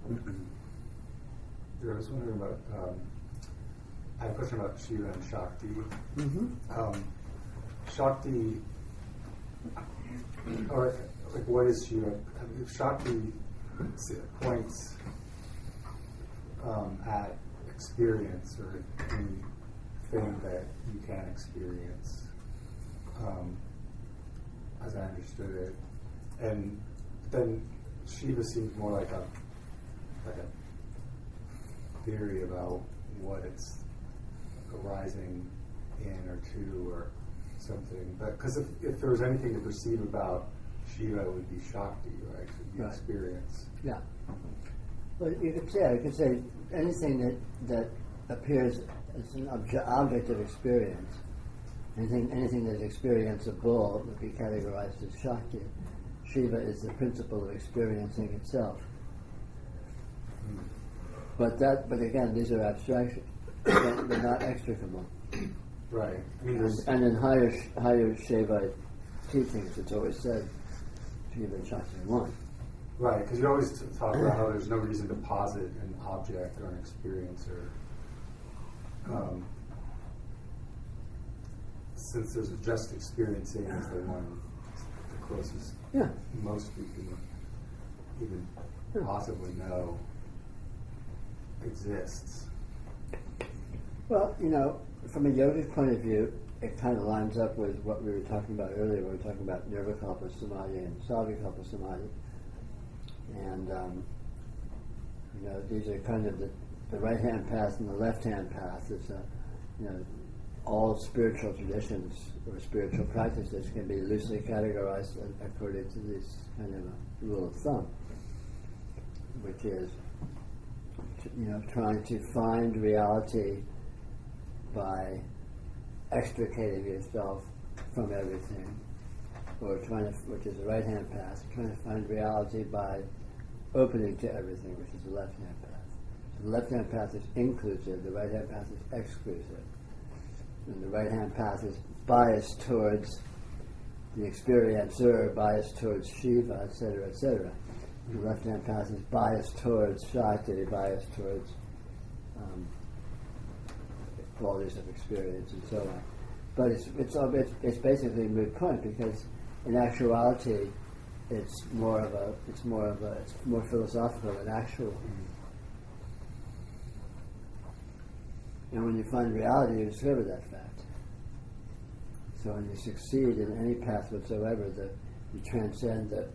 I was wondering about, I have a question about Shiva and Shakti. Shakti, or like what is Shiva? If Shakti points at experience or anything that you can experience, as I understood it, and then Shiva seems more like a theory about what it's arising in or to or something. But because if there was anything to perceive about Shiva, it would be Shakti, right? It would be experience. Yeah. Well, you could say anything that appears as an object of experience, anything that is experienceable would be categorized as Shakti. Shiva is the principle of experiencing itself. But again, these are abstractions. They're not extricable. Right. And in higher Shaivite teachings, it's always said Shiva and Shakti are one. Right, because you always talk about how there's no reason to posit an object or an experience, or since there's just experiencing is the one the closest most we can even possibly know exists. Well, from a yogic point of view, it kind of lines up with what we were talking about earlier. We were talking about Nirvikalpa Samadhi and Savikalpa Samadhi. And, these are kind of the right-hand path and the left-hand path. It's all spiritual traditions or spiritual practices can be loosely categorized according to this kind of a rule of thumb, which is, trying to find reality by extricating yourself from everything, or which is the right-hand path, trying to find reality by opening to everything, which is the left-hand path. So the left-hand path is inclusive, the right-hand path is exclusive. And the right-hand path is biased towards the experiencer, biased towards Shiva, etc., etc. The left-hand path is biased towards Shakti, biased towards qualities of experience, and so on. But it's basically a moot point, because in actuality, it's more philosophical than actual. And when you find reality, you discover that fact. So when you succeed in any path whatsoever, you transcend the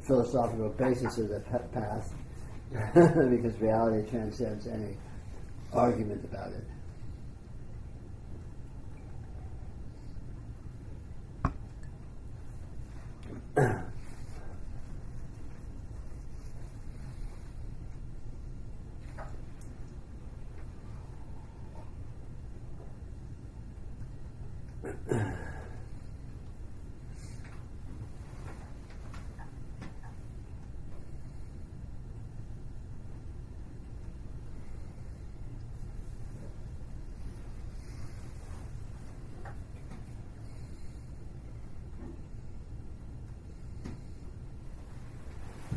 philosophical basis of the path, because reality transcends any argument about it.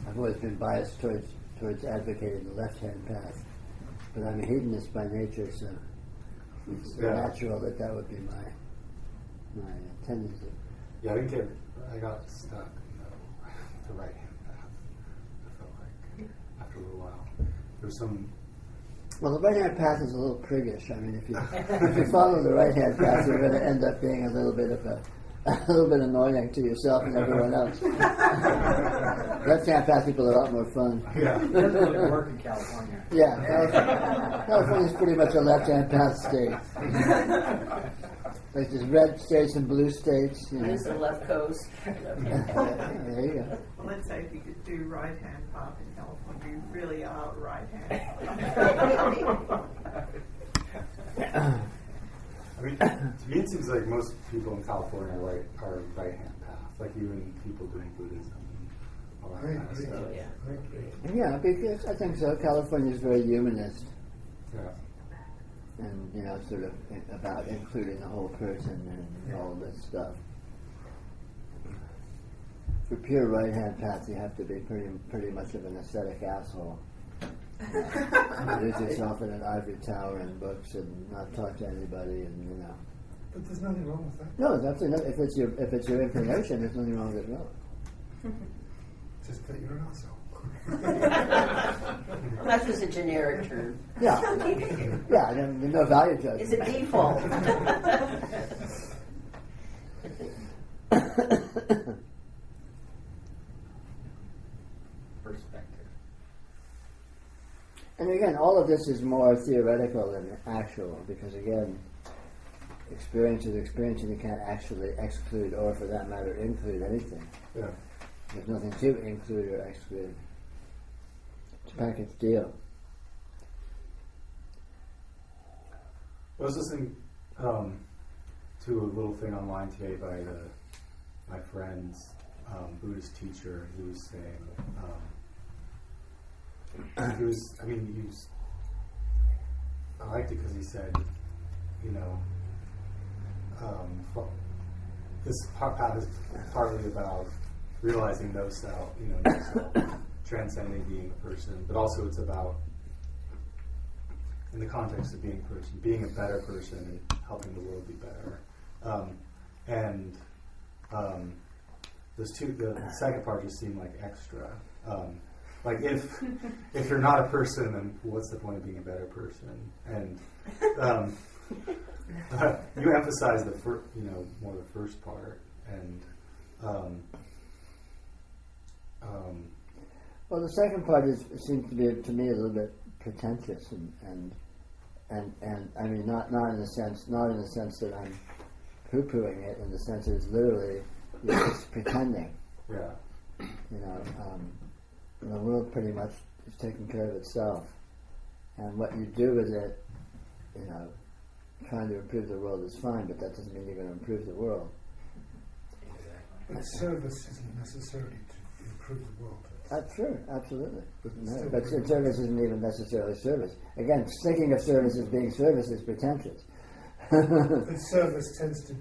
I've always been biased towards advocating the left-hand path, but I'm a hedonist by nature, so it's natural that would be my tendency. Yeah, I got stuck in the right-hand path. I felt like after a little while, there's some. Well, the right-hand path is a little priggish. I mean, if you follow the right-hand path, you're going to end up being a little bit annoying to yourself and everyone else. Left-hand path people are a lot more fun. Yeah. It doesn't really work in California. Yeah, California's pretty much a left-hand path state. Like there's red states and blue states. There's the left coast. There you go. Well, let's say if you could do right-hand path in California, you really are right-hand. I mean, to me, it seems like most people in California are right-hand path. Like even people doing Buddhism and all that kind of stuff. Yeah, because I think so. California is very humanist. Yeah. And sort of about including the whole person and all this stuff. for pure right-hand path, you have to be pretty much of an ascetic asshole. Lose yourself in an ivory tower and books and not talk to anybody, and you know. But there's nothing wrong with that. No, that's enough. If it's your inclination, there's nothing wrong with it. No. Just that you're an asshole. Well, that's just a generic term. Yeah, yeah. There's no value judgment. It's a default. Perspective. And again, all of this is more theoretical than actual, because again, experience is experience, and you can't actually exclude, or for that matter, include anything. Yeah. There's nothing to include or exclude. It's a package deal. I was listening to a little thing online today by my friend's Buddhist teacher, who was saying, I liked it because he said, you know, this path is partly about realizing no self, transcending being a person, but also it's about, in the context of being a person, being a better person and helping the world be better. The second part just seemed like extra. Like if you're not a person, then what's the point of being a better person? And you emphasize more the first part, and well, the second part seems to be, to me, a little bit pretentious, and I mean not in the sense that I'm poo-pooing it, in the sense that it's literally it's pretending. yeah, The world pretty much is taking care of itself, and what you do with it, trying to improve the world is fine, but that doesn't mean you're going to improve the world. Exactly. But service isn't necessarily to improve the world. That's true, absolutely. Still But pretty service isn't even necessarily service. Again, thinking of service as being service is pretentious. But service tends to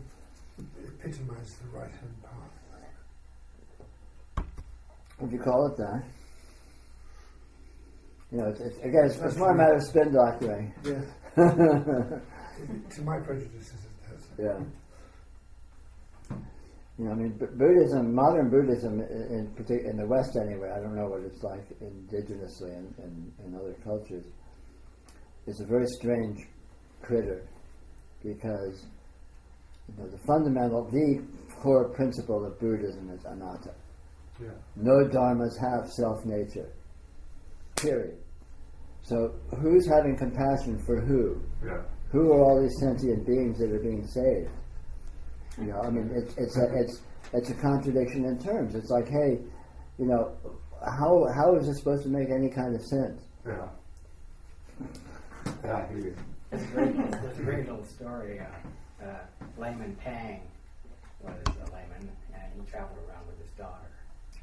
epitomise the right-hand path. Would you call it that? It's more a matter of spin doctoring. Yeah. To my prejudices, it has. Yeah. Buddhism, modern Buddhism, in the West anyway, I don't know what it's like indigenously in other cultures, is a very strange critter, because the core principle of Buddhism is anatta. yeah, No dharmas have self-nature. Period. So who's having compassion for who? yeah, Who are all these sentient beings that are being saved? It's a contradiction in terms. It's like, hey, how is this supposed to make any kind of sense? yeah. Yeah, I hear you. There's a great little story. Layman Pang was a layman, and he traveled around with his daughter.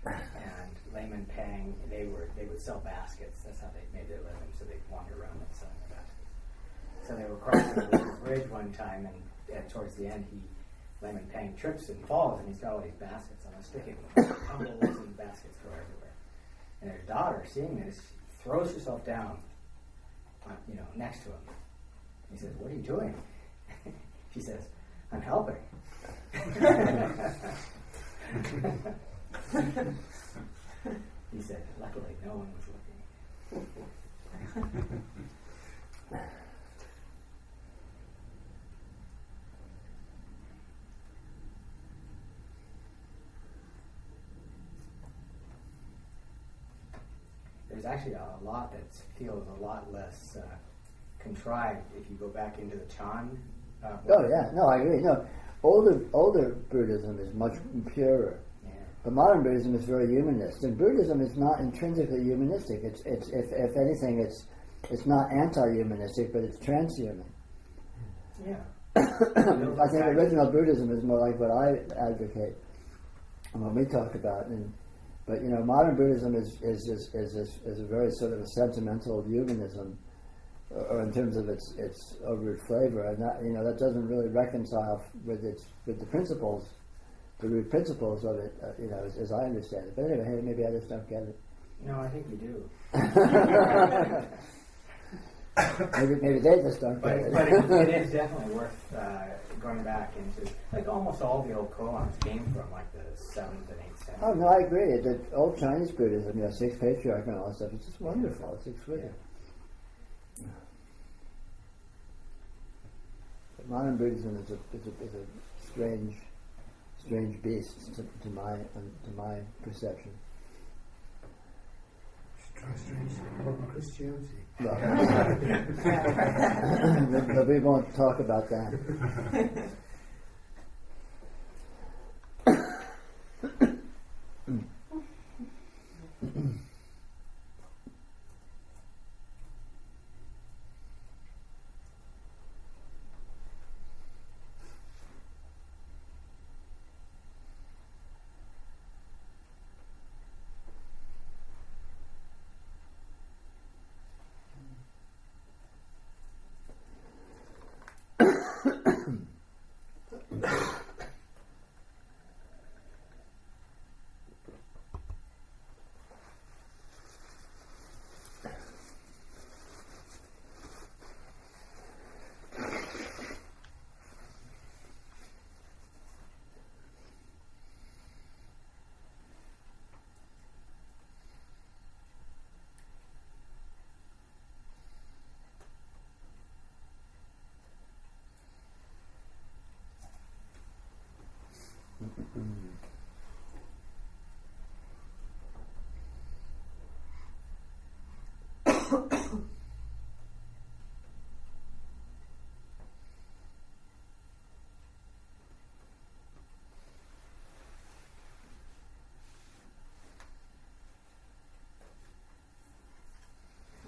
And Layman Pang, they would sell baskets. That's how they made their living. So they'd wander around and selling the baskets. So they were crossing the bridge one time, and towards the end, Layman Pang trips and falls, and he's got all these baskets on a stick, and tumbles, and baskets go everywhere. And his daughter, seeing this, throws herself down, next to him. He says, "What are you doing?" She says, "I'm helping." He said, "Luckily, no one was looking." There's actually a lot that feels a lot less contrived if you go back into the Chan. Oh yeah, no, I agree. No, older Buddhism is much purer. Yeah. But modern Buddhism is very humanist, and Buddhism is not intrinsically humanistic. It's if anything, it's not anti-humanistic, but it's transhuman. Yeah. I think original Buddhism is more like what I advocate and what we talk about. But modern Buddhism is a very sort of a sentimental humanism, or in terms of its overt flavor, and that that doesn't really reconcile with the principles root principles of it, as I understand it. But anyway, hey, maybe I just don't get it. No, I think you do. maybe they just don't But, get it. but it is definitely worth going back into, like almost all the old koans came from like the 7th and 8th century. Oh no, I agree. The old Chinese Buddhism, six patriarch and all that stuff, it's just wonderful. It's exquisite. But modern Buddhism is a strange beast to my perception. Try strange modern Christianity. Well, but we won't talk about that.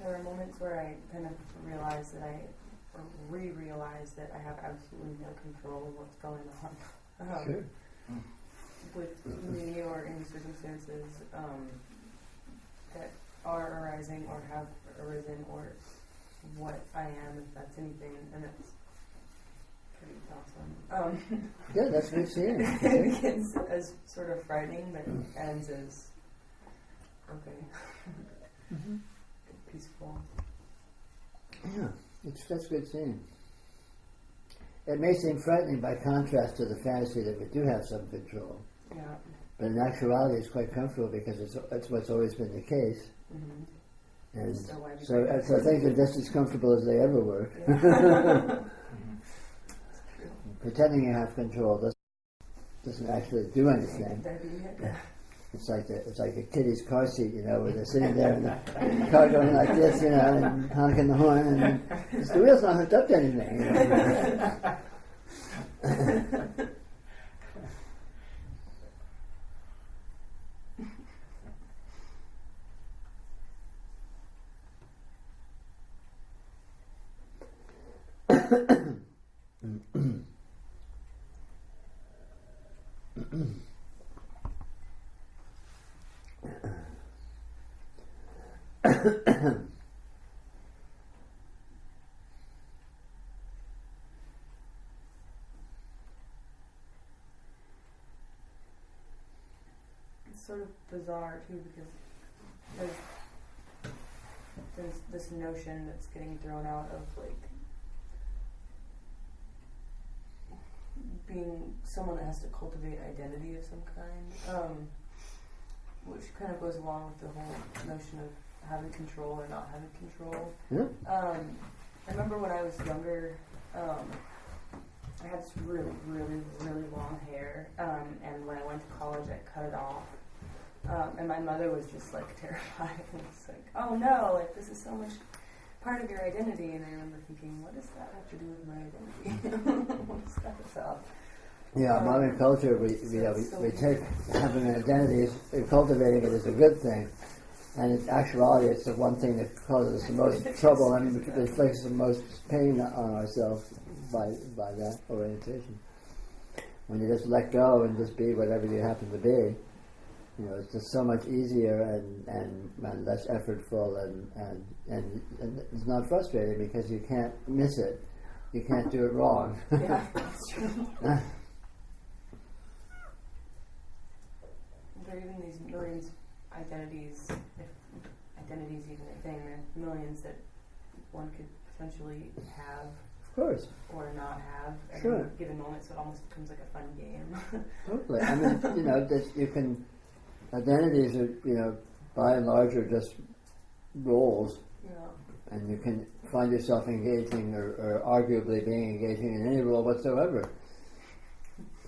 There are moments where I kind of realize that re-realize that I have absolutely no control of what's going on. Sure. With me or any circumstances that are arising or have arisen, or what I am, if that's anything, and it's pretty awesome. Yeah, that's good seeing. It begins as sort of frightening, but ends as okay, peaceful. Yeah, that's good seeing. It may seem frightening by contrast to the fantasy that we do have some control. Yeah. But in actuality, it's quite comfortable because it's what's always been the case. Mm-hmm. And so things are just as comfortable as they ever were. Yeah. Pretending you have control doesn't actually do anything. It's like a kiddie's car seat, where they're sitting there in the car going like this, and honking the horn, and the wheel's not hooked up to anything. It's sort of bizarre too, because there's this notion that's getting thrown out of being someone that has to cultivate identity of some kind, which kind of goes along with the whole notion of having control or not having control. Yeah. I remember when I was younger, I had this really, really, really long hair, and when I went to college, I cut it off. And my mother was just terrified. It's oh no, this is so much part of your identity. And I remember thinking, what does that have to do with my identity? What's that about? Yeah, modern culture, we take having an identity, cultivating it is a good thing. And in actuality, it's the one thing that causes us the most trouble and inflicts the most pain on ourselves by that orientation. When you just let go and just be whatever you happen to be, it's just so much easier and less effortful and it's not frustrating because you can't miss it. You can't do it wrong. Yeah, that's true. there are even these millions identities, if identity is even a thing, there are millions that one could potentially have Of course. or not have at Sure. any given moment, so it almost becomes like a fun game. Totally. I mean, that you can, identities are, by and large are just roles, Yeah. and you can find yourself engaging or arguably being engaging in any role whatsoever.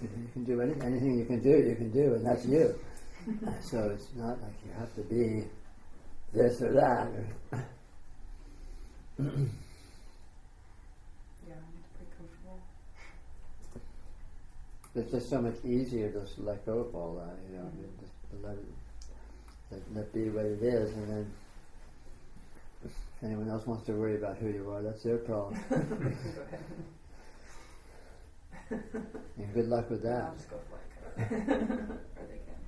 You can do anything you can do, and that's you. So it's not like you have to be this or that. Yeah, it's pretty comfortable. It's just so much easier just to let go of all that, just to let be what it is, and then if anyone else wants to worry about who you are, that's their problem. Go ahead. And good luck with that. I'll just go for it. Or they can.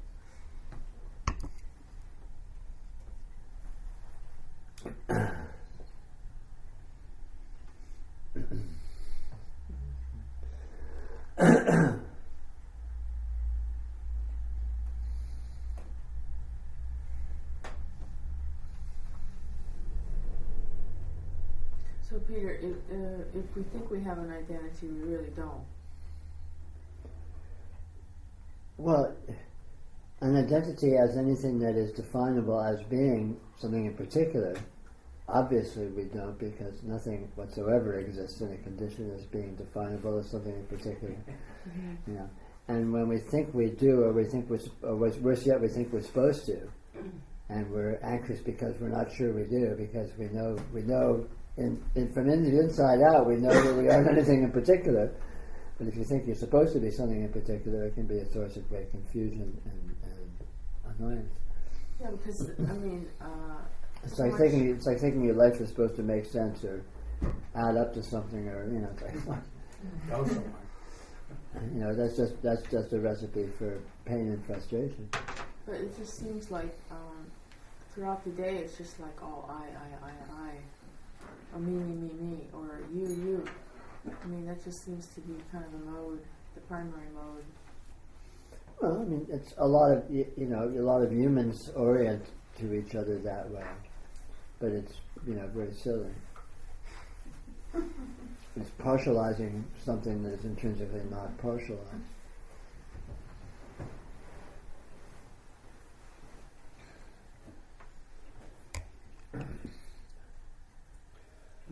So Peter, if we think we have an identity, we really don't. Well, an identity as anything that is definable as being something in particular, obviously we don't, because nothing whatsoever exists in a condition as being definable as something in particular. And when we think we do, or we think or worse yet, we think we're supposed to, and we're anxious because we're not sure we do, because we know from the inside out, we know that we aren't anything in particular. But if you think you're supposed to be something in particular, it can be a source of great confusion and annoyance. Yeah, because I mean, It's like thinking your life is supposed to make sense or add up to something, or it's like Go somewhere. that's just a recipe for pain and frustration. but it just seems like throughout the day, it's just like all I, or me, or you. I mean, that just seems to be kind of the primary mode. Well, I mean, it's a lot of humans orient to each other that way, but it's very silly. It's partializing something that is intrinsically not partialized.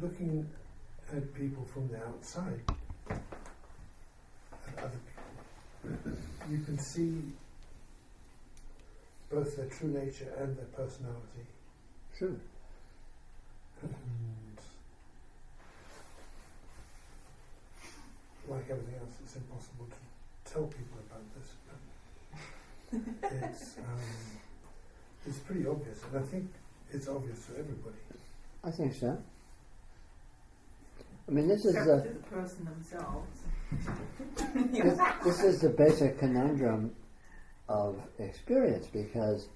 Looking at people from the outside, at other people, you can see both their true nature and their personality. Sure. And like everything else, it's impossible to tell people about this, but it's pretty obvious, and I think it's obvious to everybody. I think so. I mean, this is Except to the person themselves. this is the basic conundrum of experience, because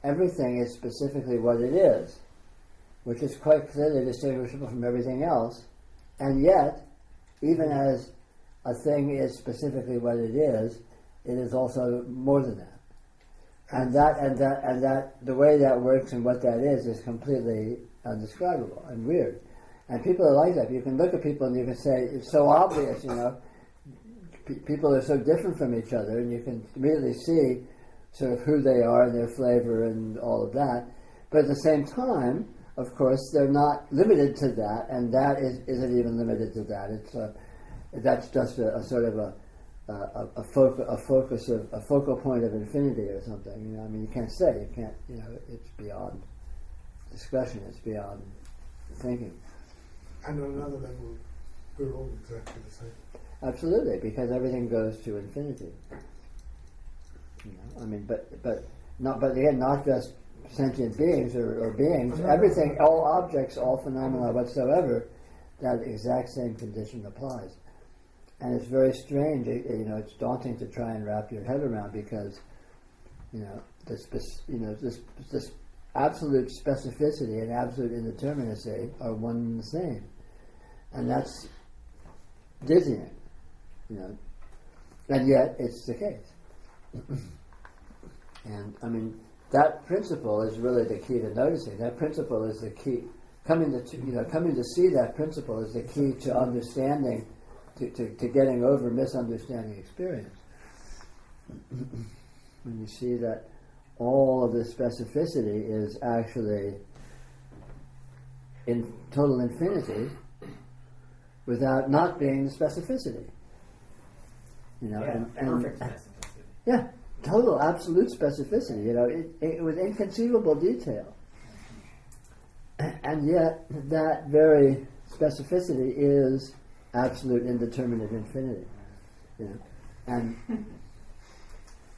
everything is specifically what it is, which is quite clearly distinguishable from everything else, and yet, even as a thing is specifically what it is also more than that. And that the way that works and what that is completely undescribable and weird. And people are like that. You can look at people and you can say, it's so obvious, people are so different from each other, and you can really see sort of who they are and their flavor and all of that. But at the same time, of course, they're not limited to that, and that isn't even limited to that. That's just a sort of a focal point of infinity or something. I mean, it's beyond discussion. It's beyond thinking. And on another level, we're all exactly the same. Absolutely, because everything goes to infinity. I mean, but again, not just sentient beings or beings. Everything, all objects, all phenomena whatsoever, that exact same condition applies. And it's very strange. It's daunting to try and wrap your head around, because this absolute specificity and absolute indeterminacy are one and the same, and that's dizzying. And yet it's the case. And I mean, that principle is really the key to noticing. That principle is the key. Coming to see that principle is the key to understanding, to getting over misunderstanding experience. When you see that all of the specificity is actually in total infinity, without not being the specificity. Perfect specificity. Yeah, total, absolute specificity. It with inconceivable detail, and yet that very specificity is absolute indeterminate infinity. And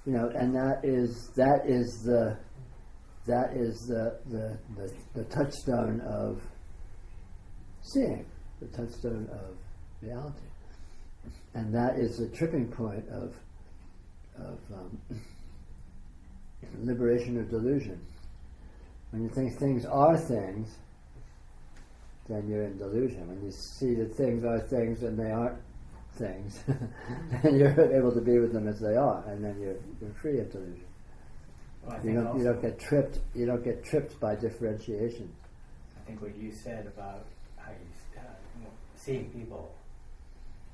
and that is the touchstone of seeing, the touchstone of reality, and that is the tripping point of liberation of delusion. When you think things are things, then you're in delusion. When you see that things are things and they aren't things, then you're able to be with them as they are, and then you're free of delusion. Well, You don't get tripped. You don't get tripped by differentiation. I think what you said about how you seeing people,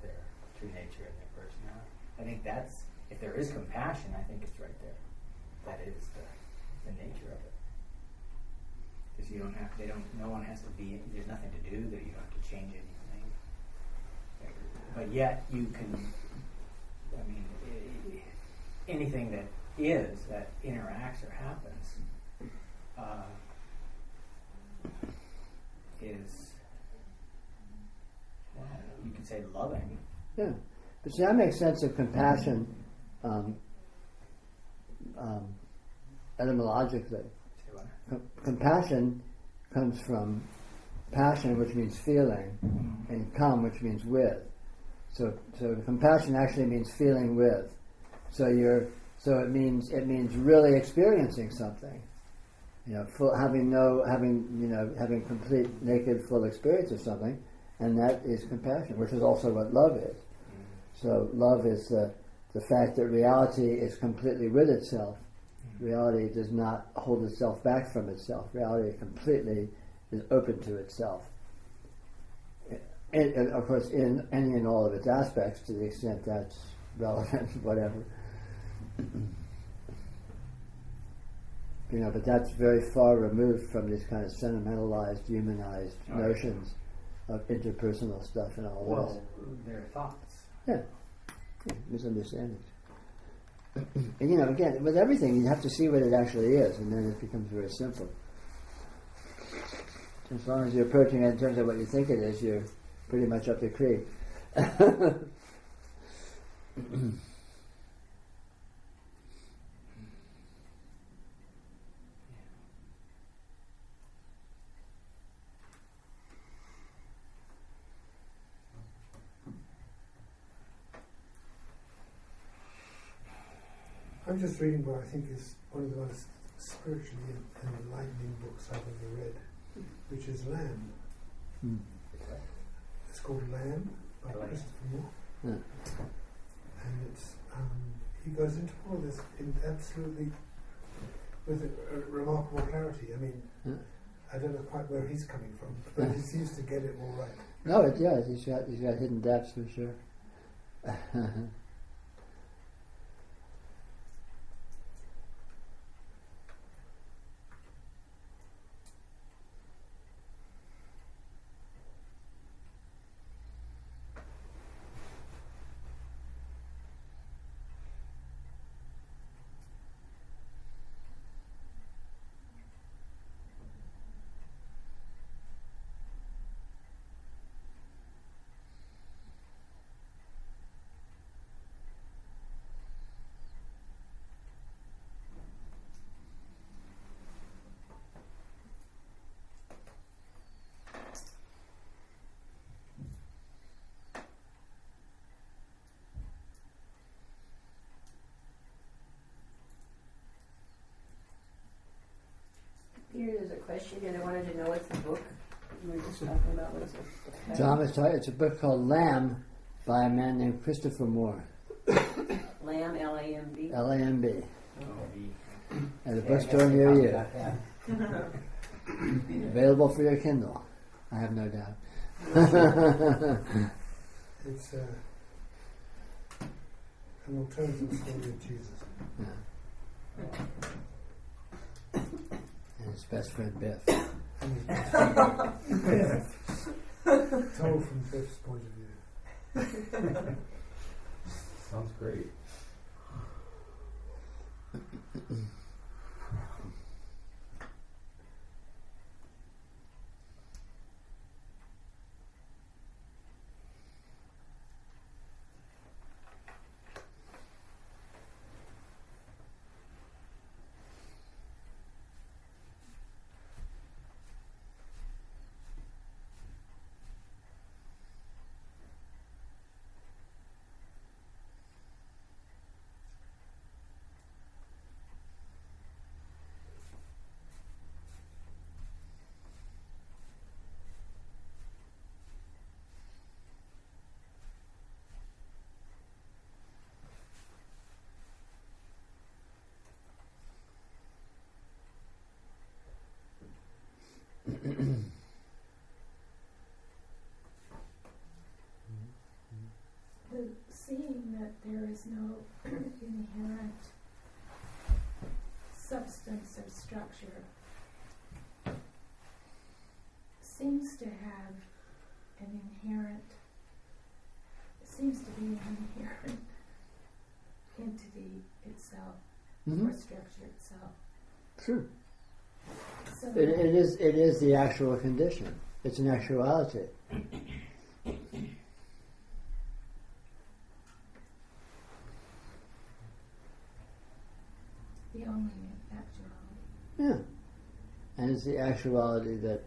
their true nature and their personality. I think that's, if there is compassion, I think it's right there. That is the nature of it. Because no one has to be, there's nothing to do, that you don't have to change anything. But yet you can, anything that interacts or happens, is, well, you can say loving. Yeah, but see, that makes sense of compassion etymologically. Compassion comes from passion, which means feeling, and come, which means with. So compassion actually means feeling with. So it means really experiencing something. Having complete naked full experience of something, and that is compassion, which is also what love is. So love is the fact that reality is completely with itself. Reality does not hold itself back from itself. Reality completely is open to itself. And of course, in any and all of its aspects, to the extent that's relevant, whatever. But that's very far removed from these kind of sentimentalized, humanized notions of interpersonal stuff and all this. Well, their thoughts. Yeah, misunderstandings. And again, with everything, you have to see what it actually is, and then it becomes very simple. As long as you're approaching it in terms of what you think it is, you're pretty much up the creek. I'm just reading what I think is one of the most spiritually enlightening books I've ever read, which is Lamb. It's called Lamb by Christopher Moore. And it's he goes into all this in absolutely with a remarkable clarity. I don't know quite where he's coming from, but he seems to get it all right. No, he's got hidden depths for sure. Here, there's a question, and I wanted to know what's the book you were just talking about. What is it? John was talking. It's a book called Lamb by a man named Christopher Moore. Lamb, L-A-M-B. Lamb. Oh, the- At a Yeah, I bookstore guess we near talked you. about that. Available for your Kindle. I have no doubt. It's an alternative story of Jesus. And his best friend Biff. And his best friend, told from Biff's point of view. Sounds great. The seeing that there is no inherent substance or structure seems to have an inherent, seems to be an inherent entity itself, or structure itself. True. So It is the actual condition. It's an actuality. the only actuality. Yeah. And it's the actuality that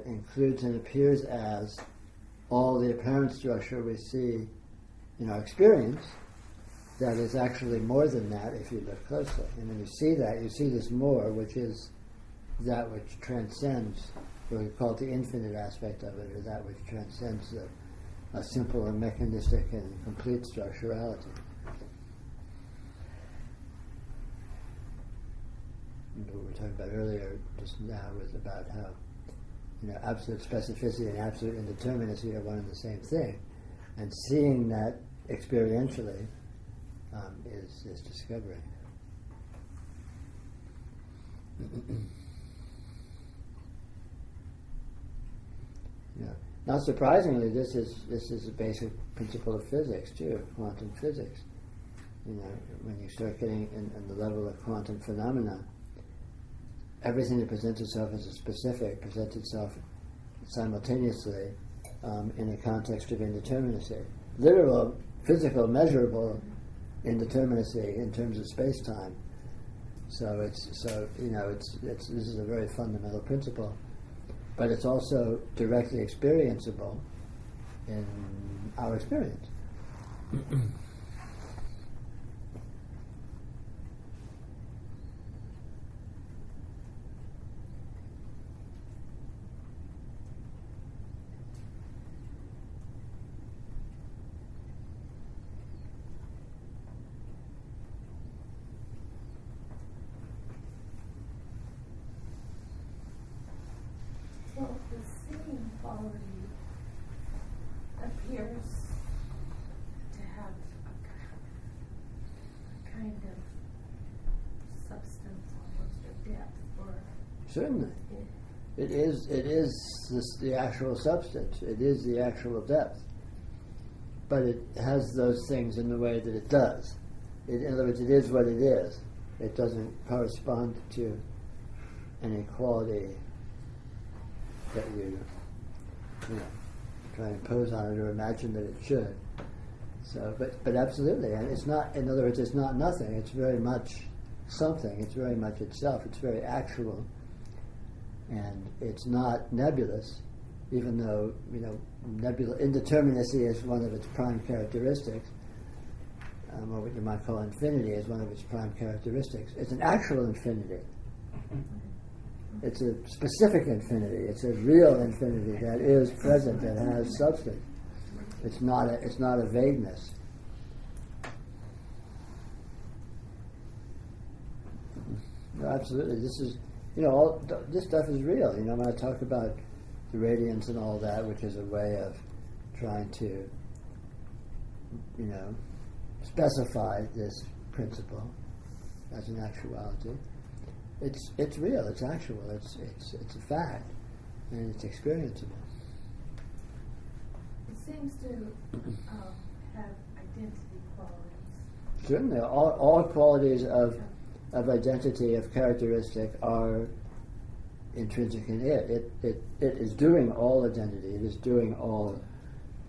includes and appears as all the apparent structure we see in our experience that is actually more than that if you look closely. And when you see that, you see this more, which is that which transcends, what we call the infinite aspect of it, or that which transcends a simple and mechanistic and complete structurality. And what we were talking about earlier just now was about how absolute specificity and absolute indeterminacy are one and the same thing. And seeing that experientially is discovery. Yeah. Not surprisingly, this is a basic principle of physics too, quantum physics. When you start getting in the level of quantum phenomena, everything that presents itself as a specific presents itself simultaneously in a context of indeterminacy. Literal, physical, measurable indeterminacy in terms of space-time. This is a very fundamental principle, but it's also directly experienceable in our experience. Well, the seeing quality appears to have a kind of substance almost, or depth, or Certainly. It is the actual substance. It is the actual depth. But it has those things in the way that it does. In other words, it is what it is. It doesn't correspond to any quality that you try and impose on it or imagine that it should. So, but absolutely, and it's not. In other words, it's not nothing. It's very much something. It's very much itself. It's very actual, and it's not nebulous, even though indeterminacy is one of its prime characteristics, or what you might call infinity is one of its prime characteristics. It's an actual infinity. It's a specific infinity. It's a real infinity that is present, that has substance. It's not a vagueness. No, absolutely. This is, all this stuff is real. When I talk about the radiance and all that, which is a way of trying to, specify this principle as an actuality. It's real. It's actual. It's a fact, and it's experienceable. It seems to have identity qualities. Certainly, all qualities of identity, of characteristic, are intrinsic in it. It is doing all identity. It is doing all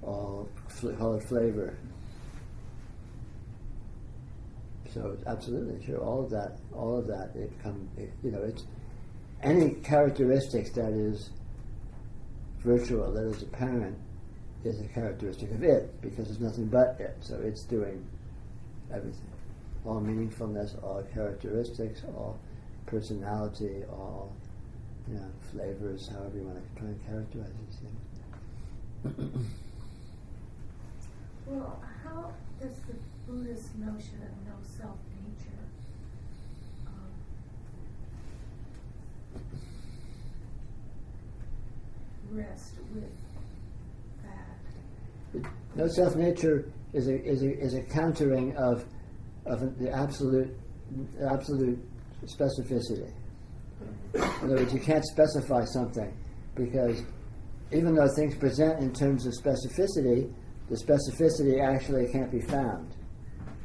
call it flavor. So absolutely, sure. All of that. It's any characteristics that is virtual, that is apparent, is a characteristic of it, because there's nothing but it. So it's doing everything. All meaningfulness, all characteristics, all personality, all flavors, however you want to try and characterize these things. Well, how does the Buddhist notion of no self-nature rest with that? No self-nature is a countering of the absolute specificity. In other words, you can't specify something because even though things present in terms of specificity, the specificity actually can't be found.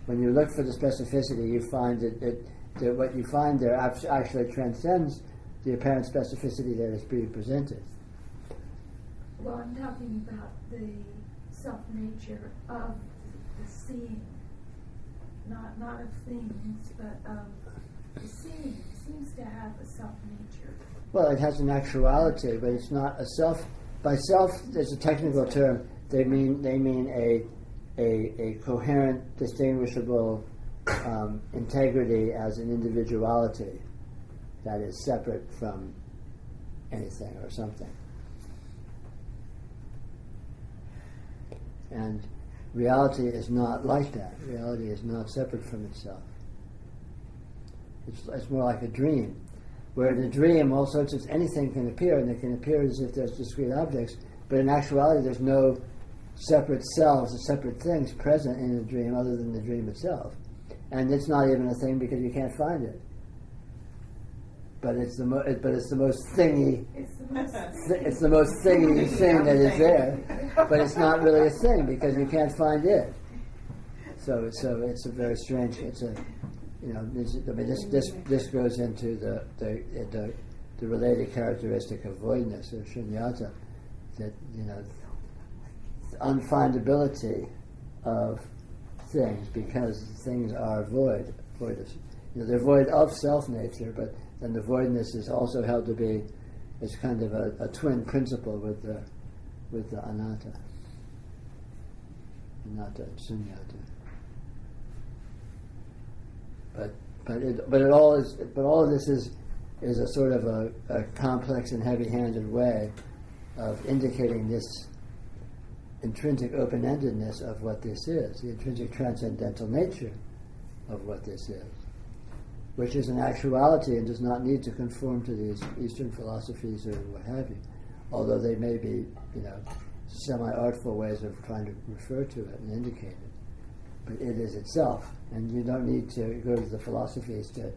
When you look for the specificity, you find that what you find there actually transcends the apparent specificity that is being presented. Well, I'm talking about the self-nature of the seeing, not of things, but of the seeing. It seems to have a self-nature. Well, it has an actuality, but it's not a self. By self, there's a technical term. They mean a coherent, distinguishable integrity as an individuality that is separate from anything or something. And reality is not like that. Reality is not separate from itself. It's more like a dream, where in a dream all sorts of anything can appear, and it can appear as if there's discrete objects, but in actuality there's no separate selves or separate things present in the dream other than the dream itself. And it's not even a thing because you can't find it. But it's the most thingy. It's the most thingy thing that is there, but it's not really a thing because you can't find it. So it's a very strange. It's a this goes into the related characteristic of voidness or shunyata, that unfindability of things because things are void. They're void of self-nature, but then the voidness is also held to be as kind of a twin principle with the anatta and sunyata. But all of this is a sort of a complex and heavy-handed way of indicating this intrinsic open-endedness of what this is, the intrinsic transcendental nature of what this is, which is an actuality and does not need to conform to these Eastern philosophies or what have you, although they may be, semi-artful ways of trying to refer to it and indicate it. But it is itself, and you don't need to go to the philosophies to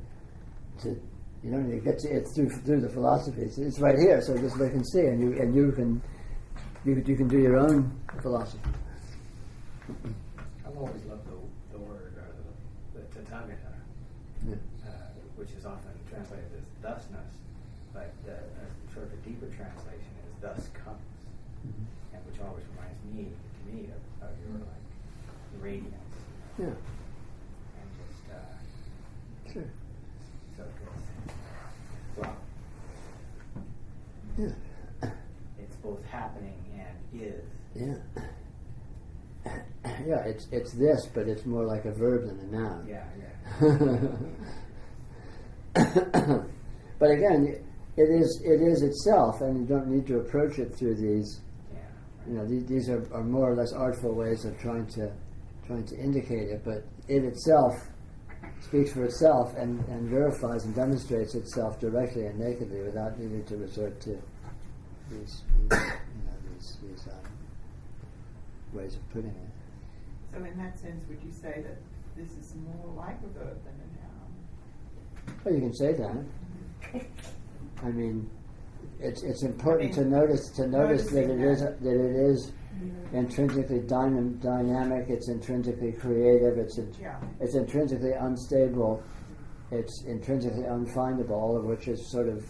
you don't need to get to it through the philosophies. It's right here, so just look and see, and you can do your own philosophy. I've always loved the word, the tathagata, which is often translated as thusness, but sort of a deeper translation is thus comes, and which always reminds me of your radiance. Yeah. And just Sure. so good. Well, Yeah. it's both happening and is. Yeah. Yeah, it's this, but it's more like a verb than a noun. Yeah. But again, it is itself, and you don't need to approach it through these. Yeah. These are more or less artful ways of trying to indicate it, but it itself speaks for itself and verifies and demonstrates itself directly and nakedly without needing to resort to these ways of putting it. So in that sense, would you say that this is more like a verb than a noun? Well, you can say that. I mean, it's important to notice that it is intrinsically dynamic. It's intrinsically creative. It's intrinsically unstable. It's intrinsically unfindable. All of which is sort of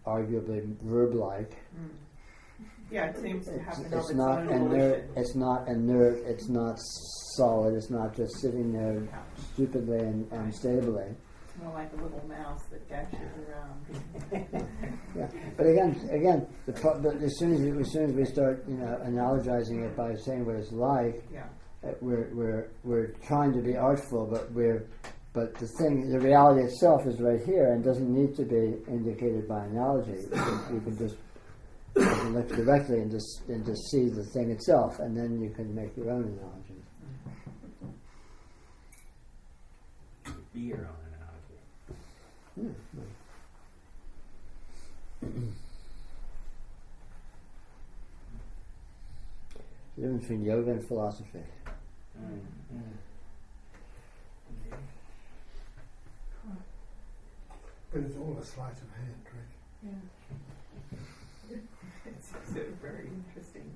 arguably verb-like. Yeah, it seems to happen of It's its not own inert. volition. It's not inert. It's not solid. It's not just sitting there stupidly and unstably. It's more like a little mouse that dashes around. Yeah, but again, as soon as we start, analogizing it by saying what it's like, Yeah. we're trying to be artful, but the reality itself is right here and doesn't need to be indicated by analogy. You can just look directly and just see the thing itself, and then you can make your own analogies. Be your own analogy. The difference between yoga and philosophy. But it's all a sleight of hand, right? Yeah. It's very interesting.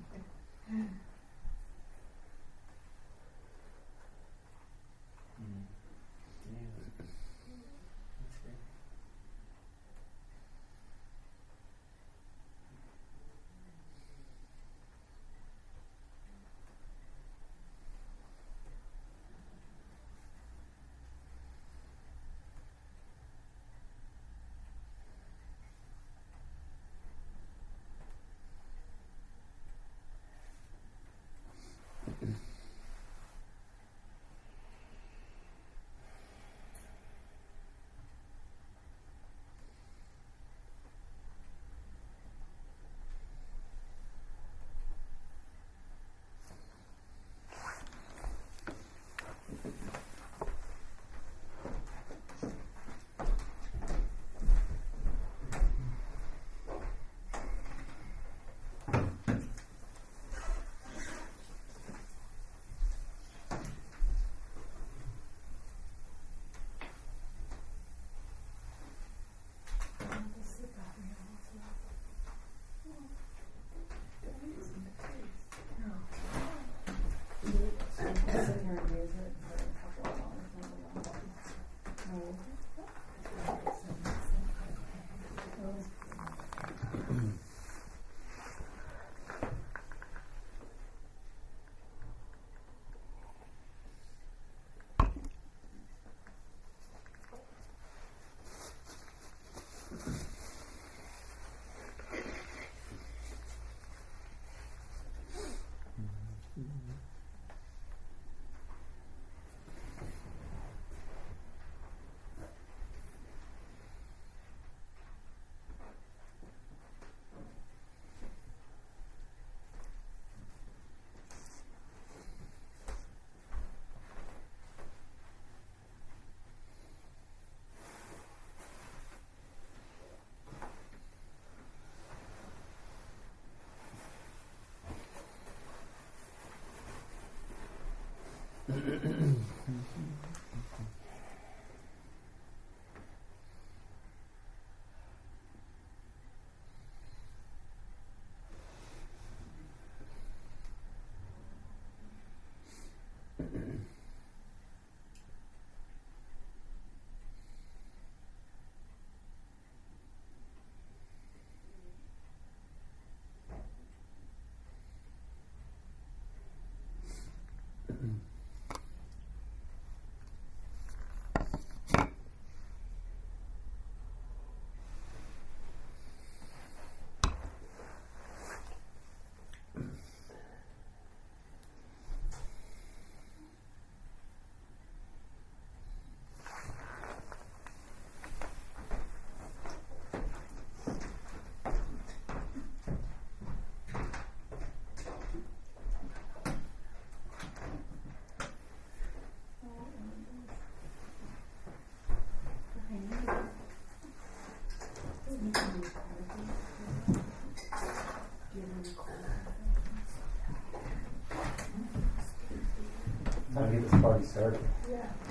started.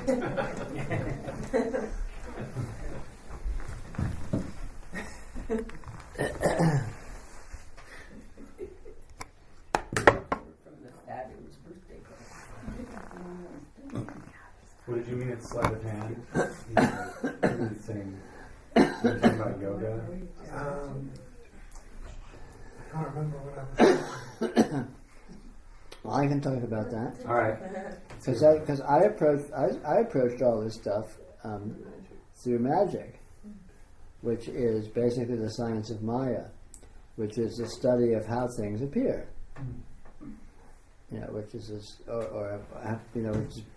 From the fabulous birthday card. What did you mean it's sleight of hand? You were saying, you're talking about yoga? I can't remember what I was saying. Well, I can talk about that. All right. Because I approached all this stuff through magic, which is basically the science of Maya, which is the study of how things appear. You know, which is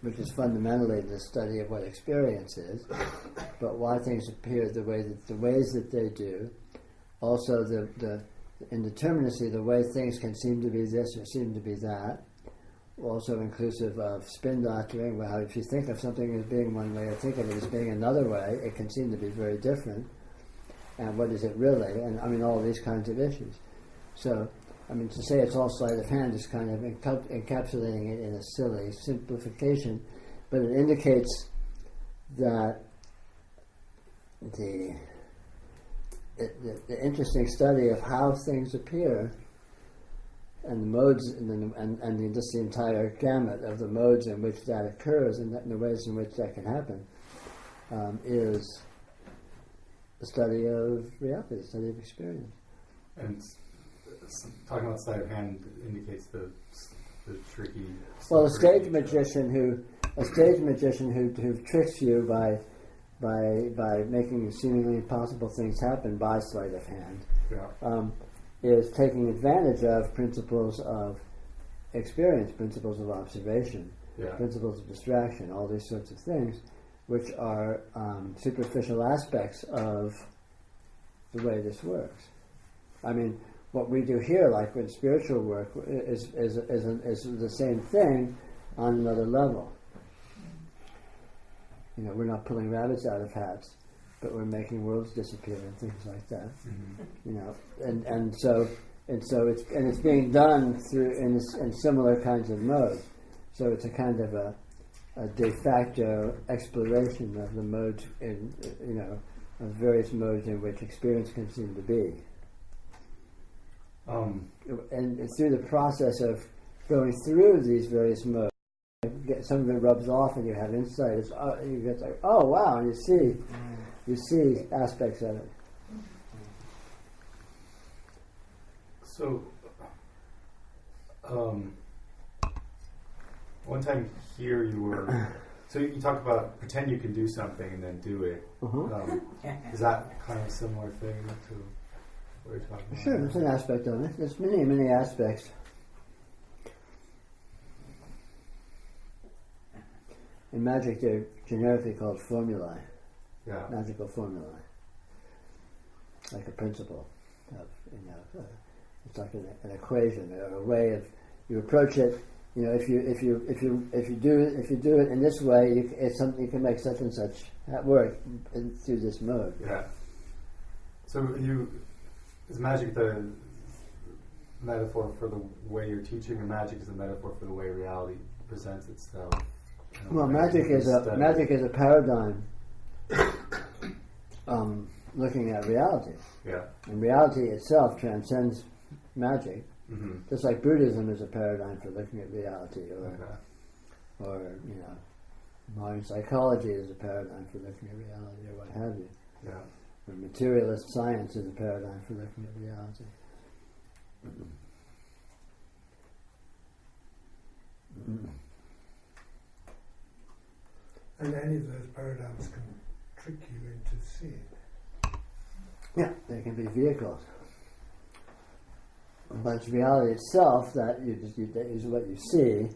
which is fundamentally the study of what experience is, but why things appear the ways that they do. Also, the indeterminacy, the way things can seem to be this or seem to be that. Also inclusive of spin doctoring, well, if you think of something as being one way or think of it as being another way, it can seem to be very different. And what is it really? And I mean, all these kinds of issues. So, I mean, to say it's all sleight of hand is kind of encapsulating it in a silly simplification, but it indicates that the interesting study of how things appear and the modes and just the entire gamut of the modes in which that occurs and the ways in which that can happen is the study of reality, the study of experience. And talking about sleight of hand indicates the tricky. Well, a stage magician who tricks you by making seemingly impossible things happen by sleight of hand is taking advantage of principles of experience, principles of observation, principles of distraction, all these sorts of things, which are superficial aspects of the way this works. I mean, what we do here, like with spiritual work, is the same thing on another level. You know, we're not pulling rabbits out of hats, but we're making worlds disappear and things like that. Mm-hmm. You know, and so it's being done through in similar kinds of modes. So it's a kind of a de facto exploration of the modes of various modes in which experience can seem to be. And through the process of going through these various modes, some of it rubs off, and you have insight. You get like, oh wow, and you see aspects of it. So, one time here you were. So you talked about pretend you can do something and then do it. Is that kind of a similar thing to what you're talking about? Sure, it's an aspect of it. There's many aspects. In magic, they're generically called formulae, magical formulae, like a principle of, it's like an equation or a way of you approach it. You know, if you do it in this way, it's something you can make such and such work through this mode. Yeah. So is magic the metaphor for the way you're teaching, or magic is a metaphor for the way reality presents itself? Well, magic is a paradigm looking at reality. Yeah. And reality itself transcends magic. Mm-hmm. Just like Buddhism is a paradigm for looking at reality, or modern psychology is a paradigm for looking at reality, or what have you. Yeah. Or materialist science is a paradigm for looking at reality. Mm-hmm. And any of those paradigms can trick you into seeing. Yeah, they can be vehicles. But it's reality itself that is what you see,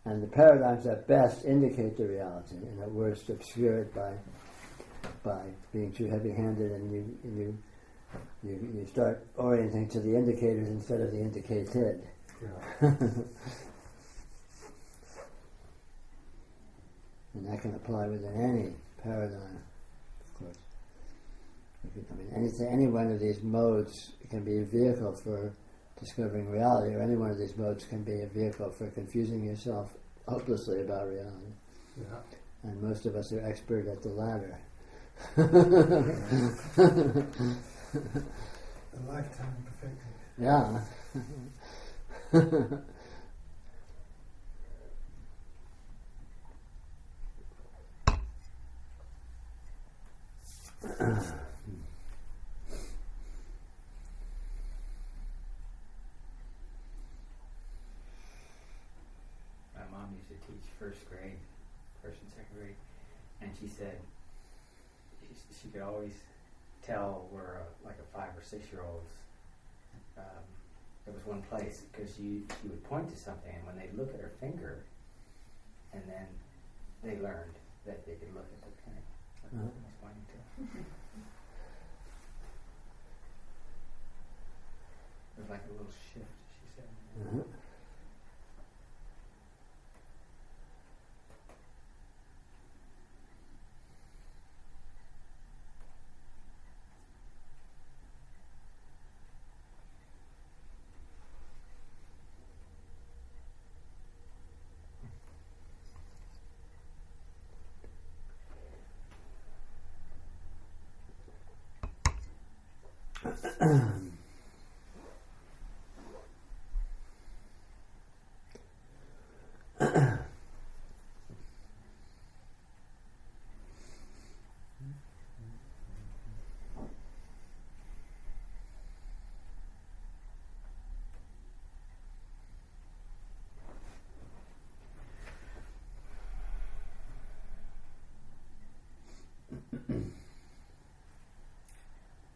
and the paradigms at best indicate the reality, and at worst obscure it by being too heavy-handed, and you start orienting to the indicators instead of the indicated. Yeah. And that can apply within any paradigm, of course. Any one of these modes can be a vehicle for discovering reality, or any one of these modes can be a vehicle for confusing yourself hopelessly about reality. Yeah. And most of us are expert at the latter. A lifetime perfecting it. Yeah. My mom used to teach first and second grade, and she said she could always tell where like a 5 or 6 year olds. There was one place because she would point to something, and when they look at her finger, and then they learned that they could look at the thing. Like I was pointing to. It was like a little shift, she said. Uh-huh.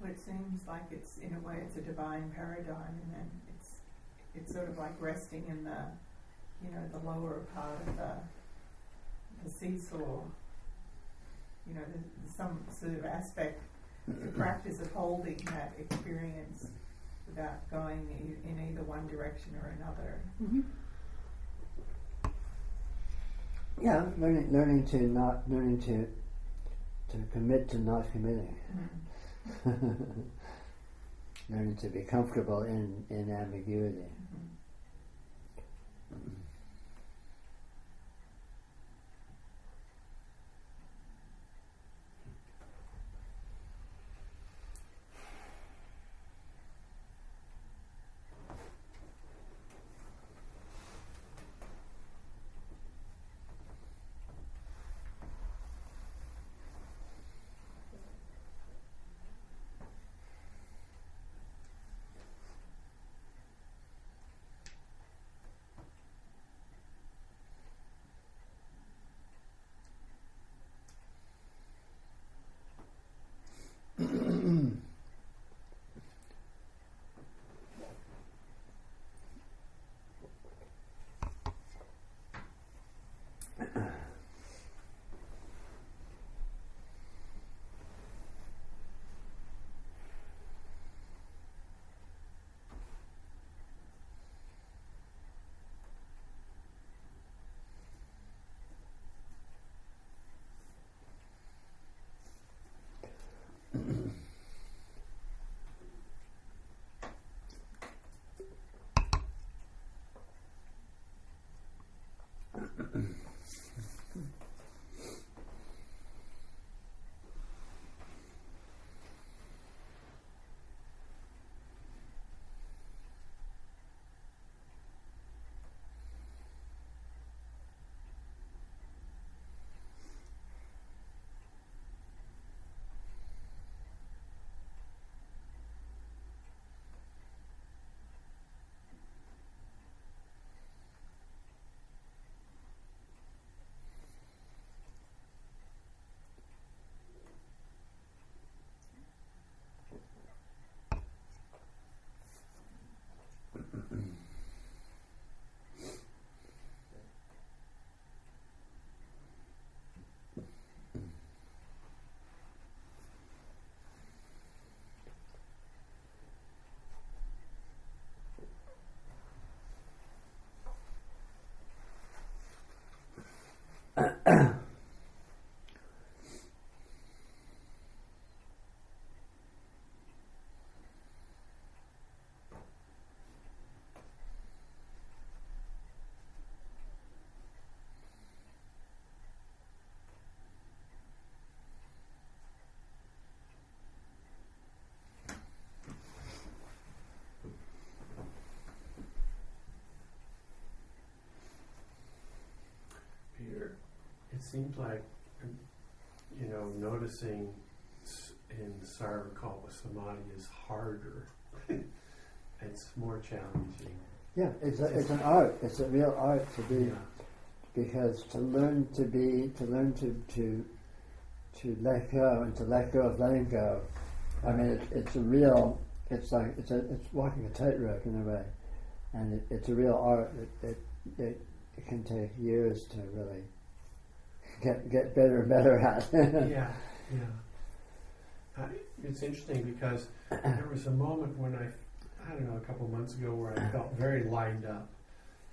Well, it seems like it's, in a way, it's a divine paradigm, and then it's sort of like resting in the, the lower part of the seesaw. There's some sort of aspect, the practice of holding that experience without going in either one direction or another. Mm-hmm. Yeah, learning to commit to not committing. Mm-hmm. Learning to be comfortable in ambiguity. Mm-hmm. seems like, noticing in sarvakalpa samadhi is harder. It's more challenging. Yeah, it's an art. It's a real art to be, because to learn to let go and to let go of letting go. I mean, it's walking a tightrope in a way, and it's a real art. It can take years to really get better and better at. Yeah. It's interesting because there was a moment when I don't know, a couple months ago where I felt very lined up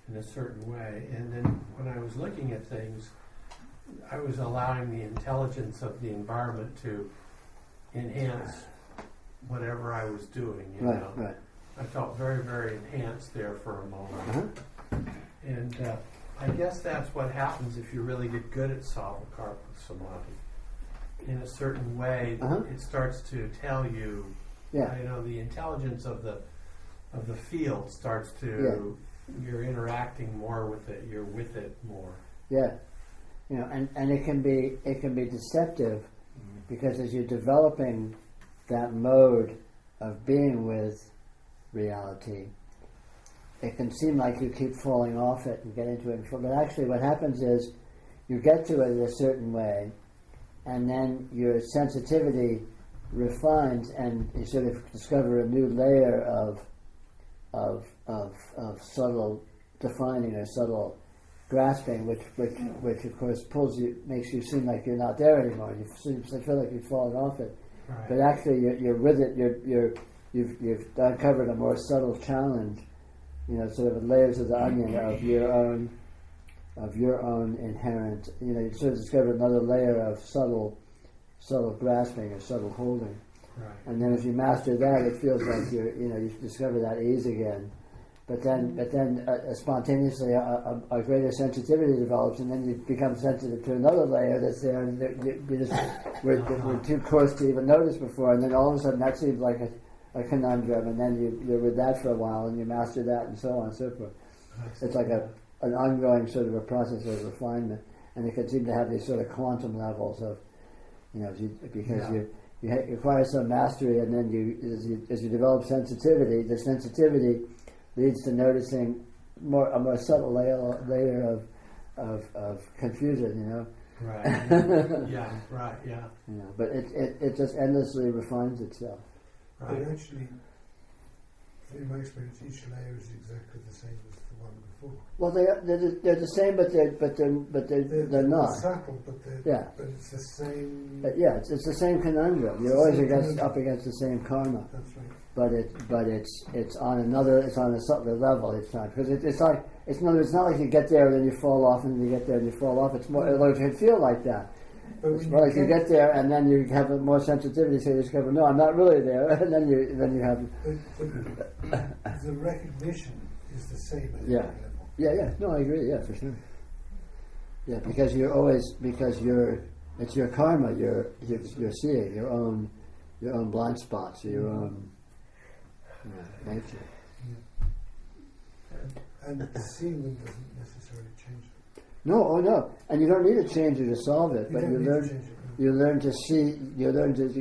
in a certain way, and then when I was looking at things, I was allowing the intelligence of the environment to enhance whatever I was doing. Right. I felt very, very enhanced there for a moment, and I guess that's what happens if you really get good at sarvakarpa samadhi. In a certain way, it starts to tell you, the intelligence of the field starts to, you're interacting more with it, you're with it more. Yeah, and it can be deceptive, because as you're developing that mode of being with reality, it can seem like you keep falling off it and get into it, but actually what happens is you get to it in a certain way, and then your sensitivity refines, and you sort of discover a new layer of subtle defining or subtle grasping, which of course makes you seem like you're not there anymore. You feel like you've fallen off it, Right. but actually you're with it. You've uncovered a more subtle challenge. Sort of layers of the onion of your own inherent. You sort of discover another layer of subtle grasping or subtle holding. Right. And then as you master that, it feels like you discover that ease again. But then spontaneously a greater sensitivity develops, and then you become sensitive to another layer that's there, and we're too coarse to even notice before, and then all of a sudden that seems like a conundrum, and then you're with that for a while, and you master that, and so on and so forth. It's like an ongoing sort of a process of refinement, and it can seem to have these sort of quantum levels of, because you acquire some mastery, and then as you develop sensitivity, the sensitivity leads to noticing a more subtle layer of confusion, Right. Yeah. But it just endlessly refines itself. Right. But actually, in my experience, each layer is exactly the same as the one before. Well, they're the same, but they're not. Subtle, but it's the same. It's the same conundrum. You're always up against the same karma. That's right. But it's on a subtler level each time, because it's not like you get there and then you fall off, and then you get there and you fall off. It's more like it can feel like that. It's more like you get there and then you have more sensitivity, so you discover, no, I'm not really there, and then you have. But the recognition is the same at every level. Yeah. No, I agree. Yeah, for sure. Yeah, because it's your karma. You're seeing your own blind spots, your own nature. And seeing them doesn't necessarily change them. No, and you don't need to change it to solve it, but you learn to see. You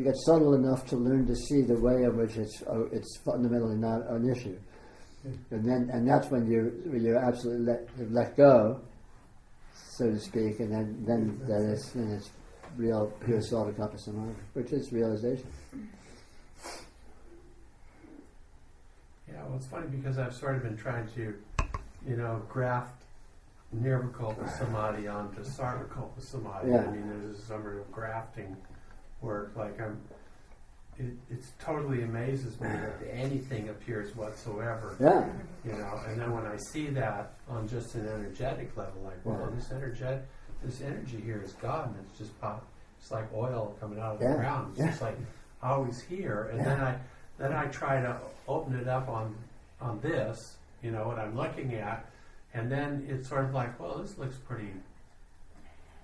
get subtle enough to learn to see the way in which it's fundamentally not an issue, and that's when you're absolutely let go, so to speak, and then it's real pure sarvakarpa samadhi, which is realization. Yeah, well, it's funny because I've sort of been trying to, graft nirvikalpa samadhi onto sarvakalpa samadhi. Yeah. I mean, there's a sort of grafting work. Like it totally amazes me that anything appears whatsoever. Yeah. And then when I see that on just an energetic level, like, well, this energy here is God, and it's just it's like oil coming out of the ground. It's just like always here, and then I try to open it up on this, what I'm looking at, and then it's sort of like, well, this looks pretty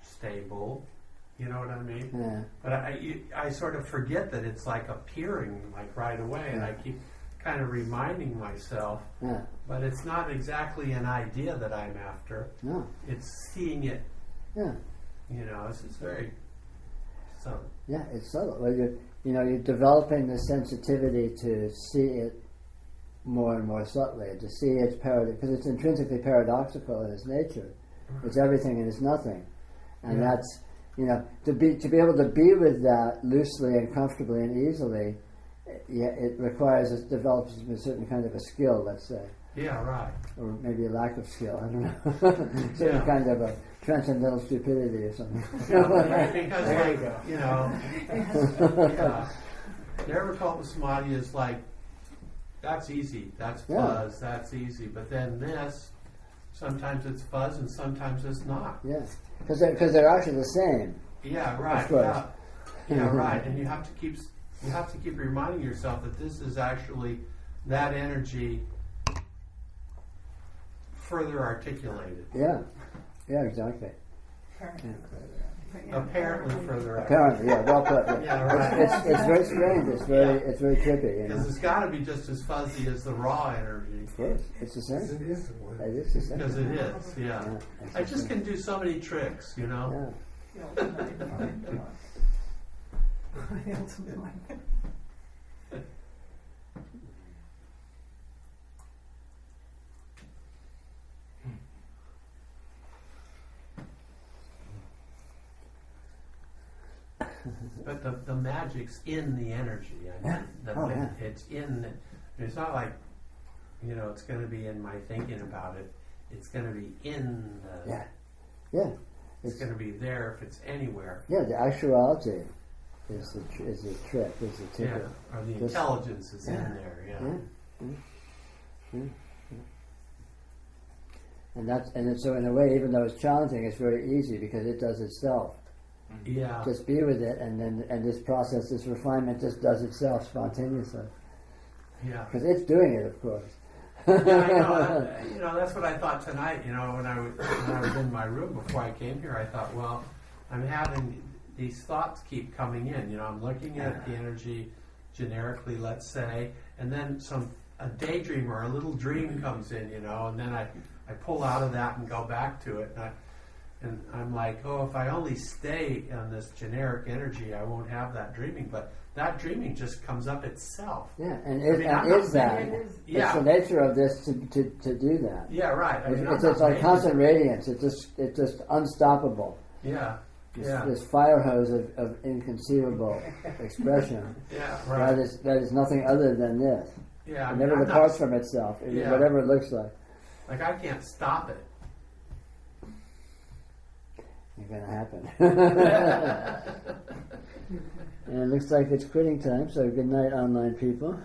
stable, you know what I mean? Yeah. But I sort of forget that it's like appearing like right away, and I keep kind of reminding myself, but it's not exactly an idea that I'm after. No. It's seeing it It's very subtle. Yeah, it's subtle. Well, you're developing the sensitivity to see it more and more subtly, to see its because it's intrinsically paradoxical in its nature. It's everything and it's nothing, and that's to be able to be with that loosely and comfortably and easily. It develops a certain kind of a skill, let's say. Yeah, right. Or maybe a lack of skill. I don't know. Certain kind of a transcendental stupidity or something. Because, There you go. Yeah. Nirvikalpa samadhi is like, that's easy, that's fuzz, that's easy. But then this, sometimes it's fuzz and sometimes it's not. Yes, because they're actually the same. Yeah, right. Of course. Yeah, right. And you have to keep reminding yourself that this is actually that energy further articulated. Yeah, exactly. Apparently further out. Apparently, yeah, well put. Yeah. Yeah, right. It's very strange. It's very trippy. Because it's got to be just as fuzzy as the raw energy. Of course, it's the same. It is the one. It is the same. Because it is, yeah. It's I the just same. can do so many tricks, Yeah. But the magic's in the energy. I mean, Yeah. It's in. It's not like, it's going to be in my thinking about it. It's going to be in the. Yeah. It's going to be there if it's anywhere. Yeah, the actuality is the trick, is the ticket. Yeah, or the Just- intelligence is in there. Yeah. Yeah. And so in a way, even though it's challenging, it's very easy because it does itself. Yeah. Just be with it, and this process, this refinement, just does itself spontaneously. Yeah. Because it's doing it, of course. Yeah, I know. That's what I thought tonight. When I was in my room before I came here, I thought, well, I'm having these thoughts keep coming in. I'm looking at the energy generically, let's say, and then a daydream or a little dream comes in, and then I pull out of that and go back to it, and I'm like, if I only stay on this generic energy, I won't have that dreaming. But that dreaming just comes up itself. Yeah, and I'm not is that. saying it is. It's Yeah. the nature of this to do that. Yeah, right. I mean, It's like constant radiance. It's just unstoppable. Yeah. This fire hose of inconceivable expression. Yeah, right. That is nothing other than this. Yeah, It never departs from itself, whatever it looks like. Like I can't stop it. It's going to happen. And it looks like it's quitting time, so good night, online people.